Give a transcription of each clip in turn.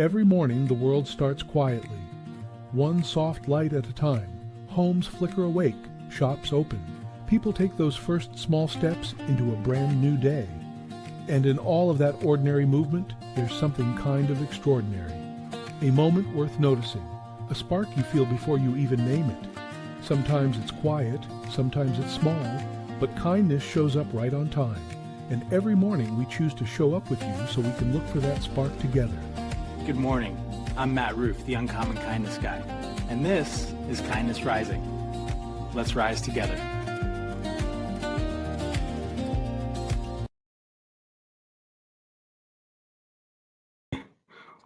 Every morning the world starts quietly, one soft light at a time. Homes flicker awake, shops open. People take those first small steps into a brand new day. And in all of that ordinary movement, there's something kind of extraordinary. A moment worth noticing, a spark you feel before you even name it. Sometimes it's quiet, sometimes it's small, but kindness shows up right on time. And every morning we choose to show up with you so we can look for that spark together. Good morning. I'm Matt Roof, the Uncommon Kindness Guy, and this is Kindness Rising. Let's rise together.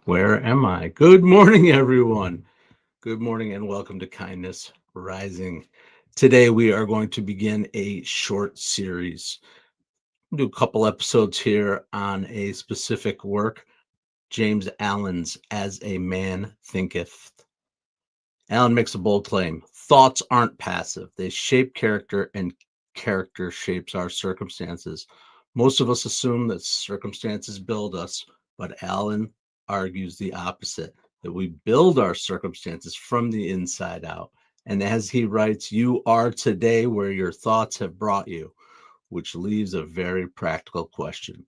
Where am I? Good morning, everyone. Good morning and welcome to Kindness Rising. Today we are going to begin a short series. We'll do a couple episodes here on a specific work, James Allen's As a Man Thinketh. Allen makes a bold claim. Thoughts aren't passive. They shape character, and character shapes our circumstances. Most of us assume that circumstances build us, but Allen argues the opposite, that we build our circumstances from the inside out. And as he writes, you are today where your thoughts have brought you, which leaves a very practical question.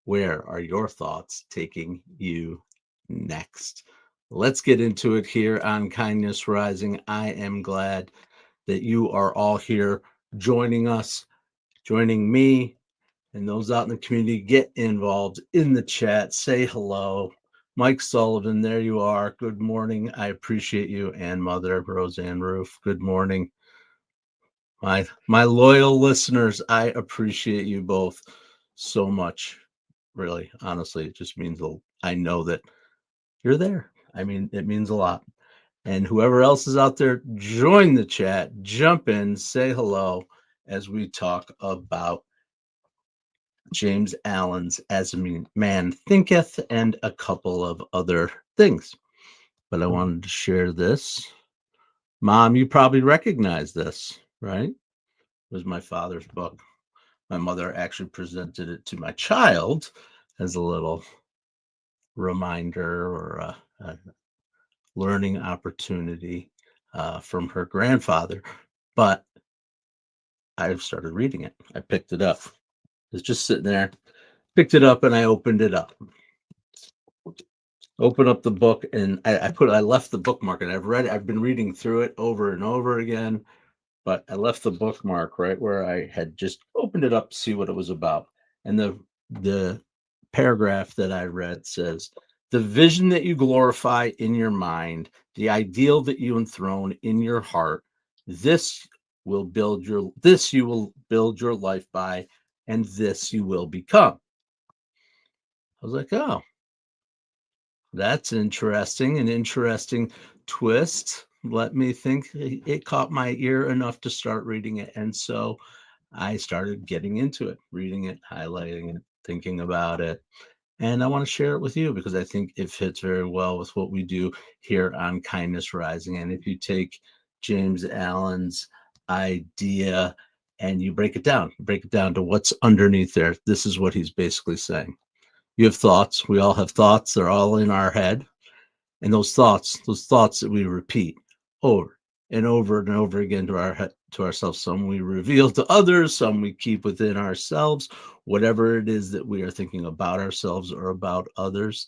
Where are your thoughts taking you next? Let's get into it here on Kindness Rising. I am glad that you are all here joining us, joining me, and those out in the community. Get involved in the chat. Say hello. Mike Sullivan, there you are. Good morning. I appreciate you. And Mother Roseanne Roof, good morning. My loyal listeners, I appreciate you both so much. Really, honestly, it just means I know that you're there. I mean, it means a lot. And whoever else is out there, join the chat, jump in, say hello as we talk about James Allen's As a Man Thinketh and a couple of other things. But I wanted to share this. Mom, you probably recognize this, right? It was my father's book. My mother actually presented it to my child as a little reminder or a learning opportunity from her grandfather. But I started reading it. I picked it up. It was just sitting there, picked it up, and I opened it up. Open up the book, and I left the bookmark, and I've been reading through it over and over again, but I left the bookmark right where I had just opened it up to see what it was about. And the paragraph that I read says, the vision that you glorify in your mind, the ideal that you enthrone in your heart, this you will build your life by, and this you will become. I was like, oh, that's interesting, an interesting twist. Let me think. It caught my ear enough to start reading it. And so I started getting into it, reading it, highlighting it, thinking about it. And I want to share it with you because I think it fits very well with what we do here on Kindness Rising. And if you take James Allen's idea and you break it down to what's underneath there, this is what he's basically saying. You have thoughts. We all have thoughts. They're all in our head. And those thoughts that we repeat over and over and over again to ourselves. Some we reveal to others, some we keep within ourselves. Whatever it is that we are thinking about ourselves or about others,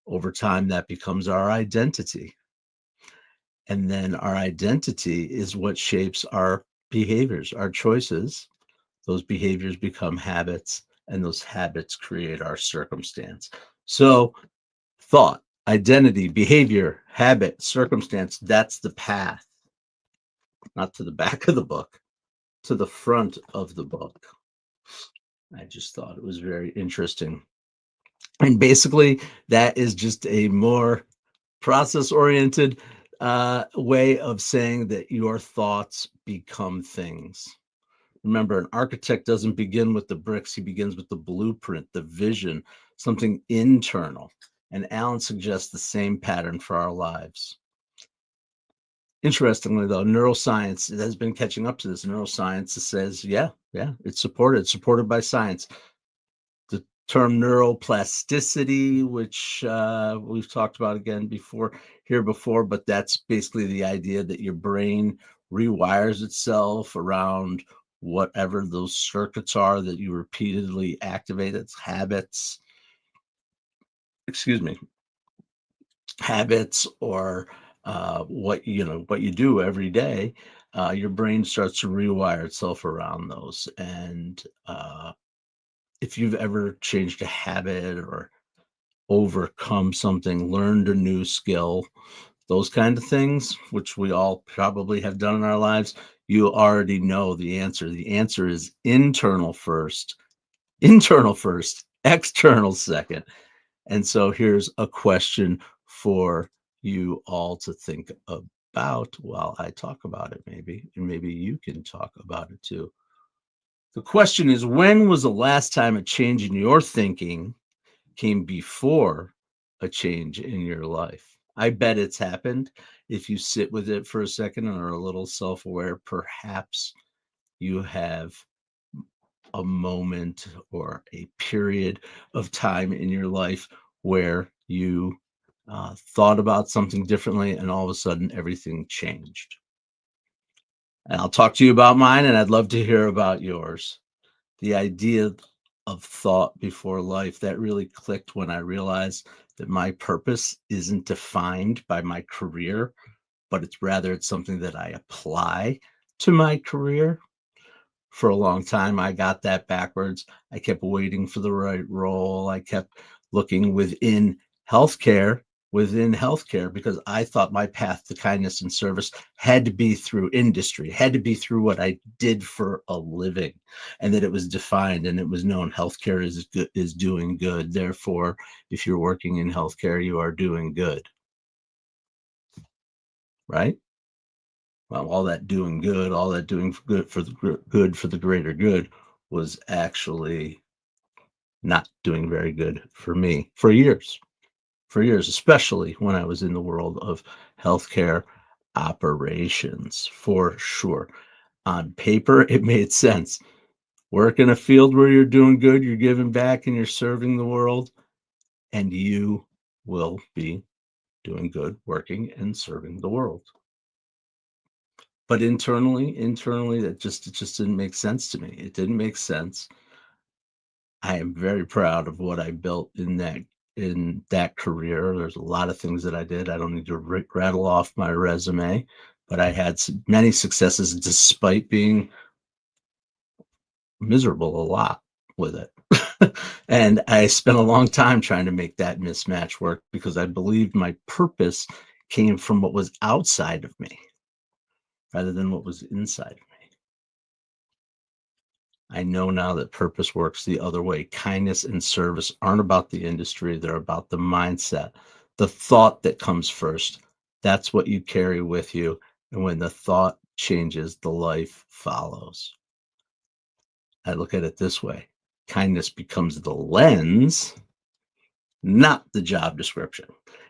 over time that becomes our identity. And then our identity is what shapes our behaviors, our choices. Those behaviors become habits, and those habits create our circumstance. So thought, identity, behavior, habit, circumstance, that's the path. Not to the back of the book, to the front of the book. I just thought it was very interesting. And basically, that is just a more process-oriented way of saying that your thoughts become things. Remember, an architect doesn't begin with the bricks. He begins with the blueprint, the vision, something internal. And Allen suggests the same pattern for our lives. Interestingly, though, neuroscience has been catching up to this. Neuroscience says, yeah, it's supported by science. term neuroplasticity, which we've talked about again before, but that's basically the idea that your brain rewires itself around whatever those circuits are that you repeatedly activate. It's habits, excuse me, habits or what you do every day. Your brain starts to rewire itself around those. And if you've ever changed a habit or overcome something, learned a new skill, those kind of things, which we all probably have done in our lives, you already know the answer. The answer is internal first, external second. And so here's a question for you all to think about while I talk about it, maybe, and maybe you can talk about it too. The question is, when was the last time a change in your thinking came before a change in your life? I bet it's happened. If you sit with it for a second and are a little self-aware, perhaps you have a moment or a period of time in your life where you thought about something differently and all of a sudden everything changed. And I'll talk to you about mine, and I'd love to hear about yours. The idea of thought before life, that really clicked when I realized that my purpose isn't defined by my career, but it's something that I apply to my career. For a long time, I got that backwards. I kept waiting for the right role. I kept looking within healthcare because I thought my path to kindness and service had to be through industry, had to be through what I did for a living, and that it was defined and it was known healthcare is doing good. Therefore, if you're working in healthcare, you are doing good, right? Well, all that doing good, all that doing good for the greater good was actually not doing very good for me for years, especially when I was in the world of healthcare operations, for sure. On paper, it made sense. Work in a field where you're doing good, you're giving back, and you're serving the world, and you will be doing good, working and serving the world. But internally, it just didn't make sense to me. It didn't make sense. I am very proud of what I built in that career. There's a lot of things that I did. I don't need to rattle off my resume, but I had many successes despite being miserable a lot with it. And I spent a long time trying to make that mismatch work because I believed my purpose came from what was outside of me rather than what was inside of me. I know now that purpose works the other way. Kindness and service aren't about the industry, they're about the mindset, the thought that comes first. That's what you carry with you. And when the thought changes, the life follows. I look at it this way: kindness becomes the lens, not the job description.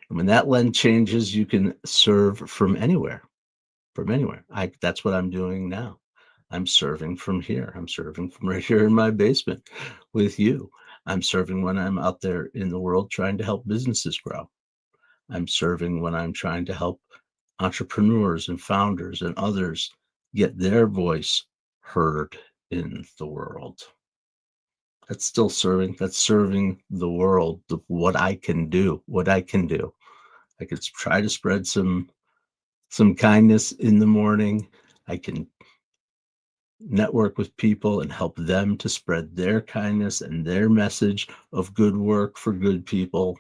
And when that lens changes, you can serve from anywhere. From anywhere. That's what I'm doing now. I'm serving from here. I'm serving from right here in my basement with you. I'm serving when I'm out there in the world trying to help businesses grow. I'm serving when I'm trying to help entrepreneurs and founders and others get their voice heard in the world. That's still serving. That's serving the world. What I can do. I could try to spread some kindness in the morning. I can network with people and help them to spread their kindness and their message of good work for good people.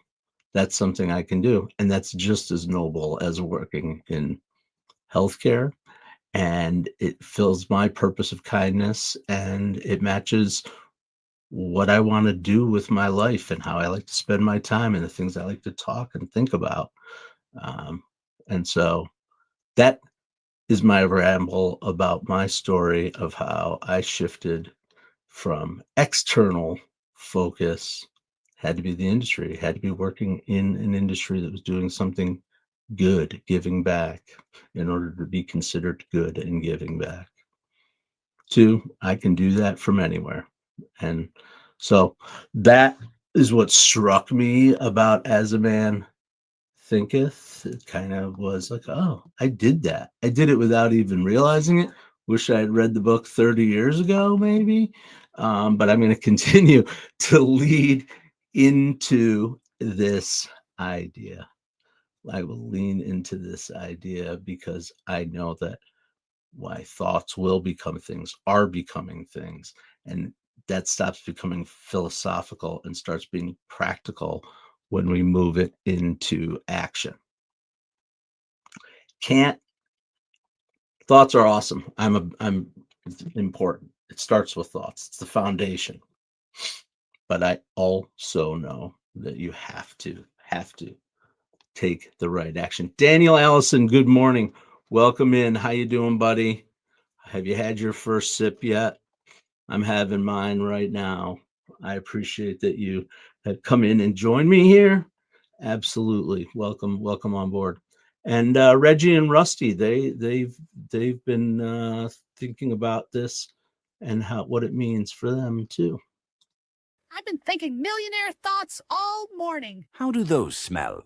That's something I can do. And that's just as noble as working in healthcare. And it fills my purpose of kindness and it matches what I want to do with my life and how I like to spend my time and the things I like to talk and think about. Um, and so that is my ramble about my story of how I shifted from external focus, had to be the industry, had to be working in an industry that was doing something good, giving back in order to be considered good and giving back. Two, I can do that from anywhere. And So that is what struck me about As a Man Thinketh. It kind of was like, oh, I did that. I did it without even realizing it. Wish I had read the book 30 years ago, maybe. But I'm going to continue to lead into this idea. I will lean into this idea because I know that why thoughts will become things, are becoming things. And that stops becoming philosophical and starts being practical when we move it into action. Can't Thoughts are awesome. I'm it's important. It starts with thoughts. It's the foundation. But I also know that you have to take the right action. Daniel Allison, good morning. Welcome in. How you doing, buddy? Have you had your first sip yet? I'm having mine right now. I appreciate that you have come in and joined me here. Absolutely. Welcome on board. And Reggie and Rusty, they've been thinking about this and what it means for them too. I've been thinking millionaire thoughts all morning, How do those smell?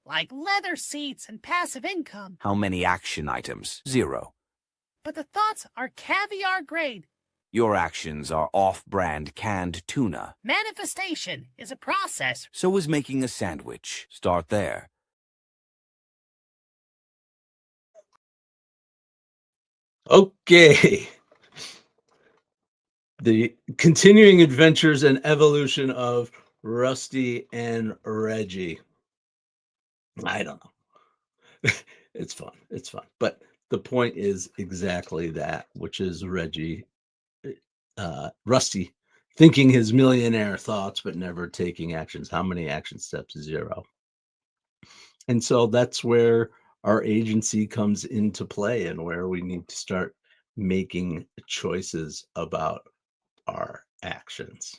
like leather seats and passive income. How many action items? 0. But the thoughts are caviar grade. Your actions are off-brand canned tuna. Manifestation is a process. So is making a sandwich. Start there. Okay. The continuing adventures and evolution of Rusty and Reggie. I don't know. It's fun. It's fun. But the point is exactly that, which is Rusty thinking his millionaire thoughts, but never taking actions. How many action steps? 0. And so that's where our agency comes into play and where we need to start making choices about our actions.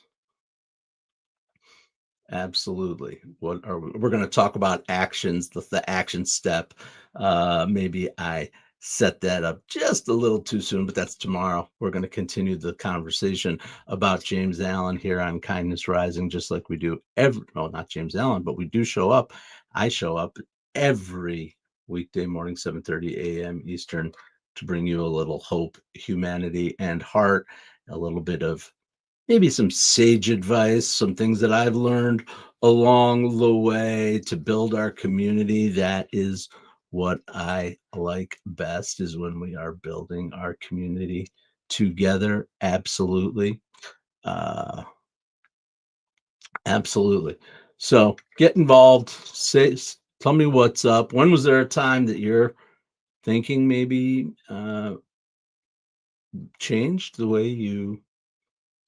Absolutely. We're going to talk about actions, the action step. Maybe I set that up just a little too soon, but that's tomorrow. We're going to continue the conversation about James Allen here on Kindness Rising, just like we do not James Allen, but we do show up. I show up every weekday morning, 7:30 a.m. Eastern, to bring you a little hope, humanity, and heart, a little bit of maybe some sage advice, some things that I've learned along the way to build our community. That is what I like best, is when we are building our community together. Absolutely. Absolutely. So get involved. Tell me what's up. When was there a time that your thinking maybe changed the way you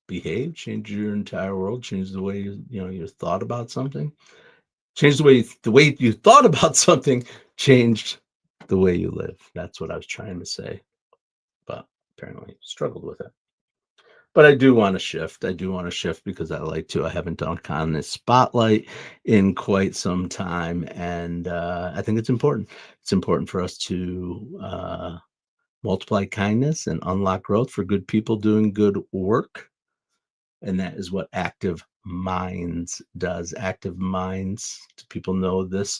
behave, change your entire world, change the way you thought about something, change the way you thought about something, changed the way you live? That's what I was trying to say, but apparently struggled with it. But I do want to shift. Because I like to. I haven't done Kindness Spotlight in quite some time, and I think it's important. It's important for us to multiply kindness and unlock growth for good people doing good work. And that is what Active Minds does. Active Minds, do people know this?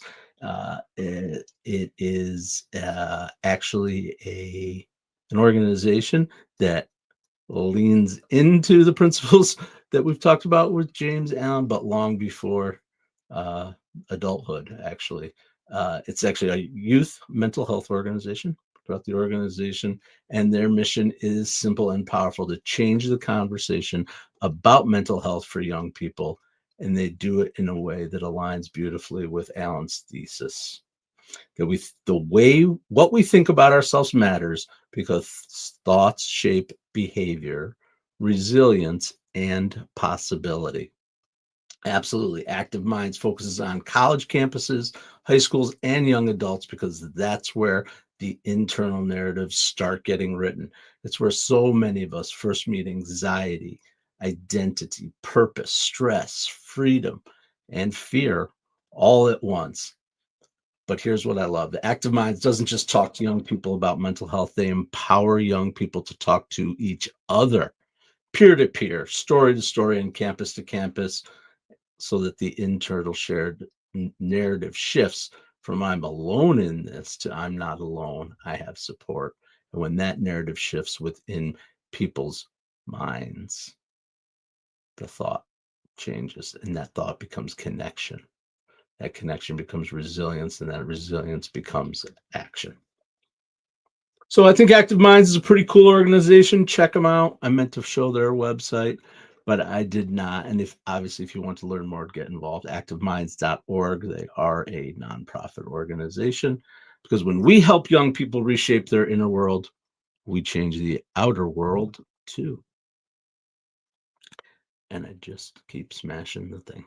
It is actually an organization that leans into the principles that we've talked about with James Allen, but long before adulthood, actually. It's actually a youth mental health organization throughout the organization, and their mission is simple and powerful: to change the conversation about mental health for young people. And they do it in a way that aligns beautifully with Allen's thesis, that what we think about ourselves matters, because thoughts shape behavior, resilience, and possibility. Absolutely. Active Minds focuses on college campuses, high schools, and young adults, because that's where the internal narratives start getting written. It's where so many of us first meet anxiety, identity, purpose, stress, freedom, and fear all at once. But here's what I love. The Active Minds doesn't just talk to young people about mental health. They empower young people to talk to each other peer to peer, story to story, and campus to campus, so that the internal shared narrative shifts from I'm alone in this to I'm not alone, I have support. And when that narrative shifts within people's minds, the thought changes, and that thought becomes connection. That connection becomes resilience, and that resilience becomes action. So I think Active Minds is a pretty cool organization. Check them out. I meant to show their website, but I did not. And if you want to learn more, get involved, activeminds.org. They are a nonprofit organization, because when we help young people reshape their inner world, we change the outer world too. And I just keep smashing the thing.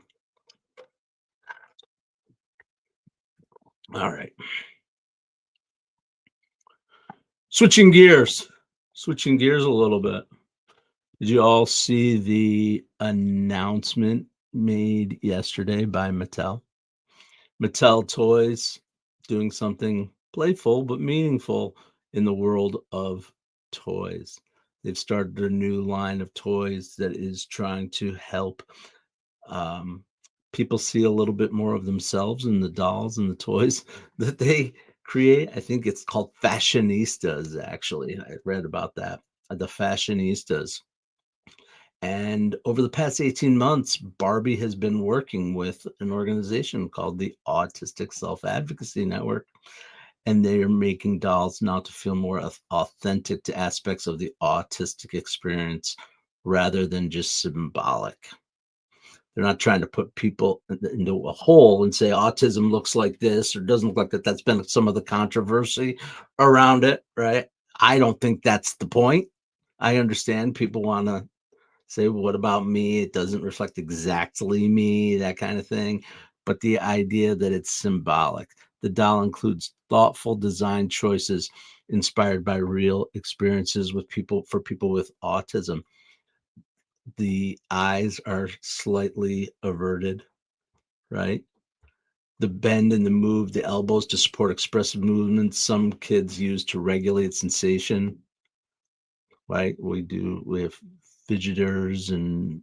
All right. Switching gears a little bit. Did you all see the announcement made yesterday by Mattel? Mattel Toys doing something playful but meaningful in the world of toys. They've started a new line of toys that is trying to help people see a little bit more of themselves in the dolls and the toys that they create. I think it's called Fashionistas, actually. I read about that. The Fashionistas. And over the past 18 months, Barbie has been working with an organization called the Autistic Self Advocacy Network. And they are making dolls now to feel more authentic to aspects of the autistic experience rather than just symbolic. They're not trying to put people into a hole and say autism looks like this or doesn't look like that. That's been some of the controversy around it, right? I don't think that's the point. I understand people want to say, well, what about me? It doesn't reflect exactly me, that kind of thing. But the idea that it's symbolic. The doll includes thoughtful design choices inspired by real experiences with people with autism. The eyes are slightly averted, right? The bend and the move, the elbows to support expressive movements. Some kids use to regulate sensation, right? We have fidgeters, and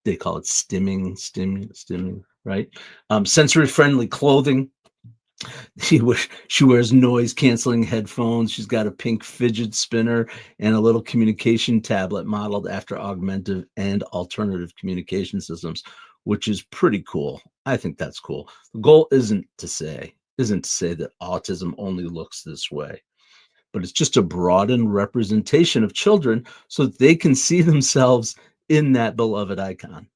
they call it stimming, right? Sensory friendly clothing. She wears noise canceling headphones. She's got a pink fidget spinner and a little communication tablet modeled after augmented and alternative communication systems, which is pretty cool. I think that's cool. The goal isn't to say that autism only looks this way, but it's just to broaden representation of children so that they can see themselves in that beloved icon.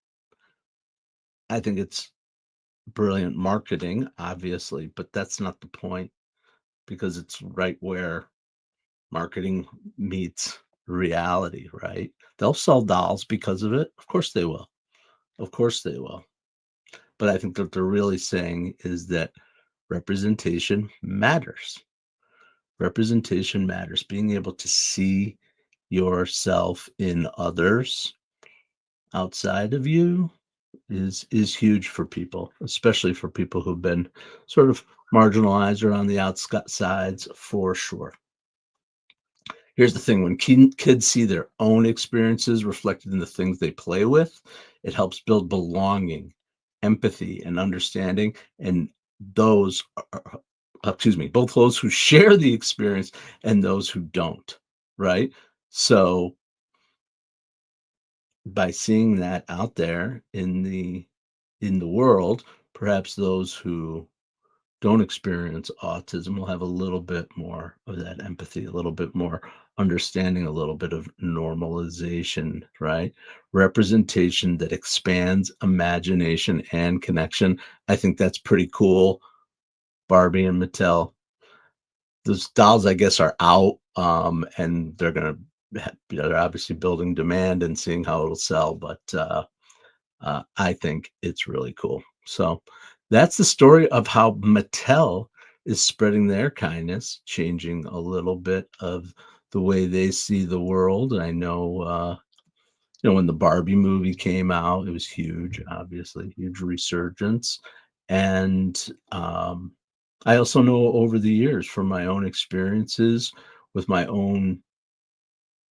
I think it's brilliant marketing, obviously, but that's not the point, because it's right where marketing meets reality, right? They'll sell dolls because of it. Of course they will. Of course they will. But I think what they're really saying is that representation matters. Representation matters. Being able to see yourself in others outside of you is huge for people, especially for people who've been sort of marginalized or on the outsides, for sure. Here's the thing: when kids see their own experiences reflected in the things they play with, it helps build belonging, empathy, and understanding. And those both those who share the experience and those who don't, right? So by seeing that out there in the world, perhaps those who don't experience autism will have a little bit more of that empathy, a little bit more understanding, a little bit of normalization, right? Representation that expands imagination and connection. I think that's pretty cool. Barbie and Mattel. Those dolls, I guess, are out, and they're obviously building demand and seeing how it'll sell, but I think it's really cool. So that's the story of how Mattel is spreading their kindness, changing a little bit of the way they see the world. I know, when the Barbie movie came out, it was huge, obviously, huge resurgence. And I also know over the years from my own experiences with my own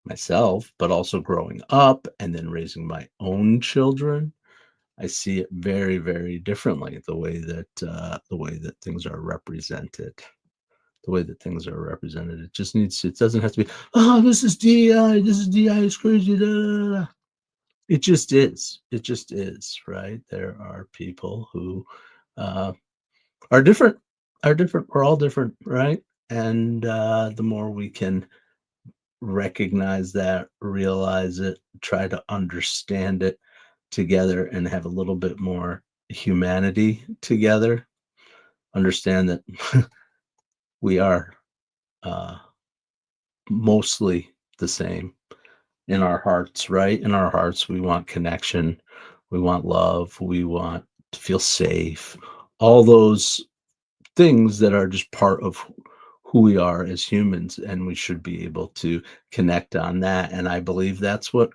myself, but also growing up and then raising my own children, I see it very, very differently. The way that things are represented. The way that things are represented. It just needs. It doesn't have to be. Oh, this is DEI. This is DEI. It's crazy. Da, da, da, da." It just is. It just is. Right. There are people who uh, are different. Are different. We're all different. Right. And the more we can recognize that, realize it, try to understand it together and have a little bit more humanity together, understand that we are uh, mostly the same in our hearts, right? In our hearts, we want connection, we want love, we want to feel safe, all those things that are just part of who we are as humans, and we should be able to connect on that. And I believe that's what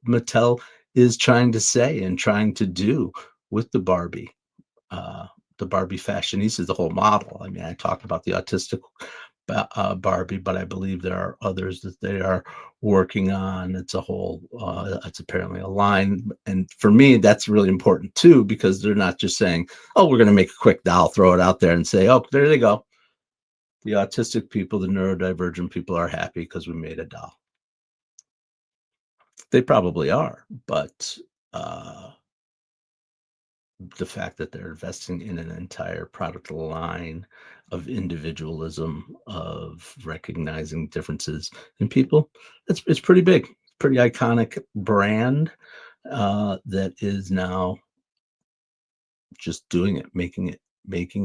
Mattel is trying to say and trying to do with uh, the Barbie fashionista, the whole model. I mean, I talk about the autistic Barbie, but I believe there are others that they are working on. It's a whole, it's apparently a line. And for me, that's really important too, because they're not just saying, oh, we're going to make a quick doll, throw it out there and say, oh, there they go. The autistic people, the neurodivergent people are happy because we made a doll. They probably are, but the fact that they're investing in an entire product line of individualism, of recognizing differences in people, it's pretty big, pretty iconic brand that is now just doing it, making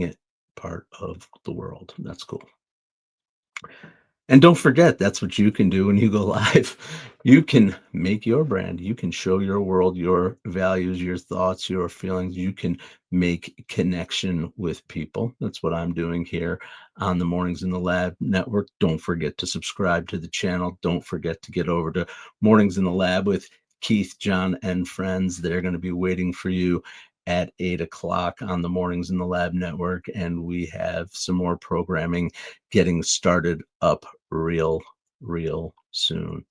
it part of the world. That's cool. And don't forget, that's what you can do when you go live. You can make your brand. You can show your world your values, your thoughts, your feelings. You can make connection with people. That's what I'm doing here on the Mornings in the Lab network. Don't forget to subscribe to the channel. Don't forget to get over to Mornings in the Lab with Keith, John, and friends. They're going to be waiting for you at 8 o'clock on the Mornings in the Lab network. And we have some more programming getting started up real soon.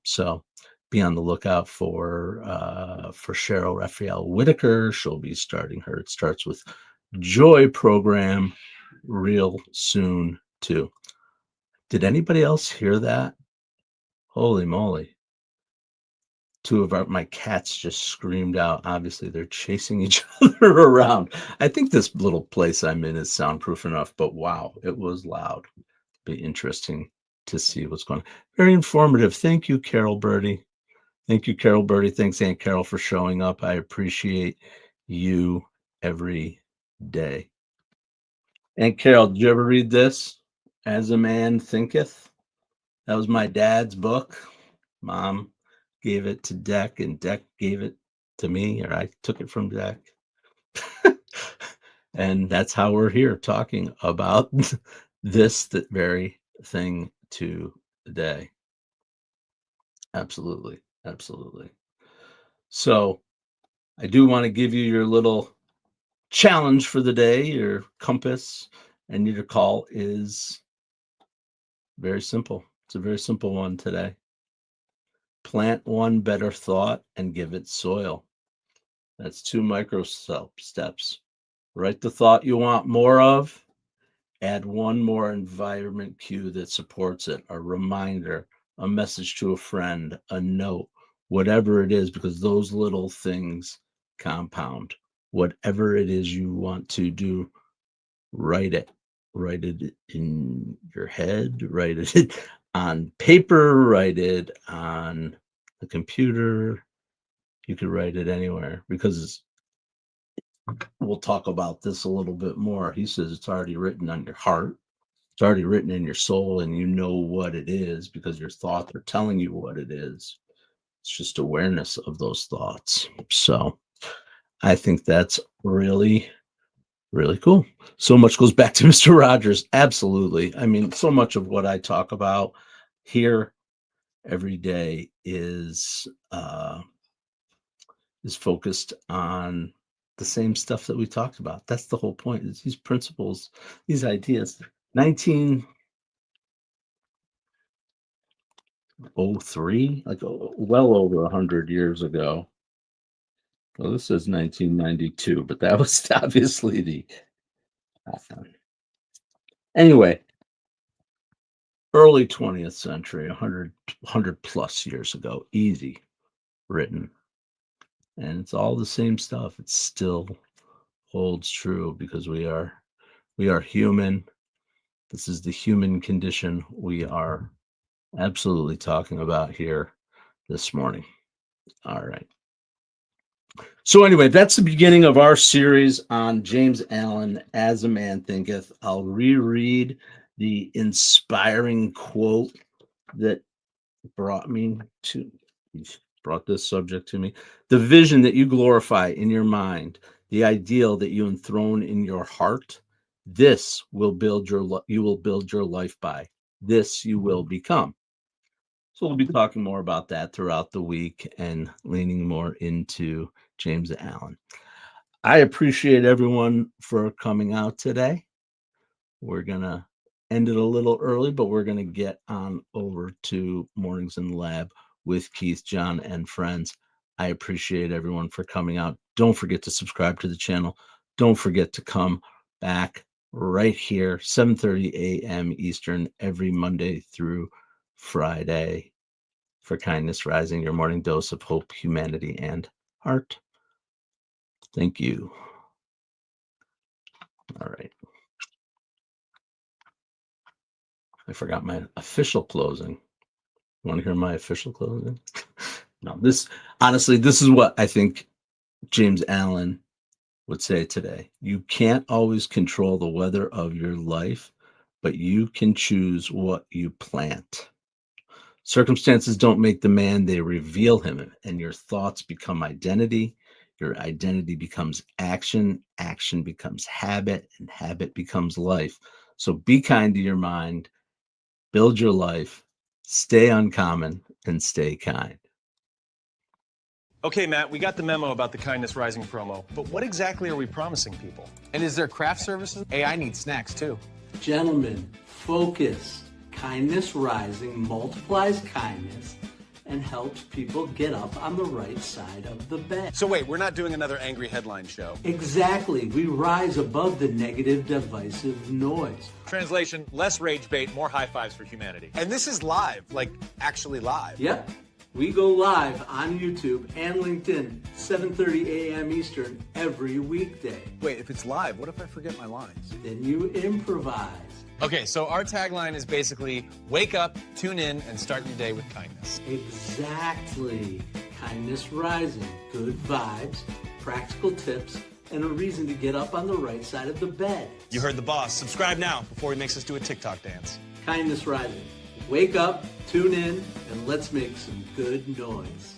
So be on the lookout for Cheryl Raphael Whitaker. She'll be starting her It Starts with Joy program real soon too. Did anybody else hear that? Holy moly. Two of my cats just screamed out. Obviously, they're chasing each other around. I think this little place I'm in is soundproof enough, but wow, it was loud. Be interesting to see what's going on. Very informative. Thank you, Carol Birdie. Thank you, Carol Birdie. Thanks, Aunt Carol, for showing up. I appreciate you every day. Aunt Carol, did you ever read this? As a Man Thinketh? That was my dad's book. Mom gave it to Deck, and Deck gave it to me, or I took it from Deck. And that's how we're here talking about that very thing today. Absolutely. Absolutely. So I do want to give you your little challenge for the day. Your compass and your call is very simple. It's a very simple one today. Plant one better thought and give it soil. That's 2 micro steps. Write the thought you want more of. Add one more environment cue that supports it, a reminder, a message to a friend, a note, whatever it is, because those little things compound. Whatever it is you want to do, write it. Write it in your head, write it on paper, write it on the computer. You could write it anywhere, because we'll talk about this a little bit more. He says it's already written on your heart. It's already written in your soul, and you know what it is because your thoughts are telling you what it is. It's just awareness of those thoughts. So I think that's really, really cool. So much goes back to Mr. Rogers. Absolutely. I mean, so much of what I talk about here every day is focused on the same stuff that we talked about. That's the whole point. Is these principles, these ideas. 03, like well over 100 years ago. Well, this says 1992, but that was obviously the anyway, early 20th century, 100 plus years ago, easy written. And it's all the same stuff. It still holds true because we are human. This is the human condition we are absolutely talking about here this morning. All right. So anyway, that's the beginning of our series on James Allen, As a Man Thinketh. I'll reread the inspiring quote that brought this subject to me. The vision that you glorify in your mind, the ideal that you enthrone in your heart, this will you will build your life by. This you will become. So we'll be talking more about that throughout the week and leaning more into James Allen. I appreciate everyone for coming out today. We're going to end it a little early, but we're going to get on over to Mornings in the Lab with Keith, John, and friends. I appreciate everyone for coming out. Don't forget to subscribe to the channel. Don't forget to come back right here, 7:30 a.m. Eastern, every Monday through Friday for Kindness Rising, your morning dose of hope, humanity, and heart. Thank you. All right. I forgot my official closing. You want to hear my official closing? No, this is what I think James Allen would say today. You can't always control the weather of your life, but you can choose what you plant. Circumstances don't make the man, they reveal him, and your thoughts become identity. Your identity becomes action. Action becomes habit, and habit becomes life. So be kind to your mind, build your life, stay uncommon, and stay kind. Okay, Matt, we got the memo about the Kindness Rising promo, but what exactly are we promising people? And is there craft services? Hey, I need snacks too. Gentlemen, focus. Kindness Rising multiplies kindness and helps people get up on the right side of the bed. So wait, we're not doing another angry headline show. Exactly. We rise above the negative, divisive noise. Translation, less rage bait, more high fives for humanity. And this is live, like actually live. Yep. We go live on YouTube and LinkedIn, 7:30 a.m. Eastern, every weekday. Wait, if it's live, what if I forget my lines? Then you improvise. Okay, so our tagline is basically wake up, tune in, and start your day with kindness. Exactly. Kindness Rising. Good vibes, practical tips, and a reason to get up on the right side of the bed. You heard the boss. Subscribe now before he makes us do a TikTok dance. Kindness Rising. Wake up, tune in, and let's make some good noise.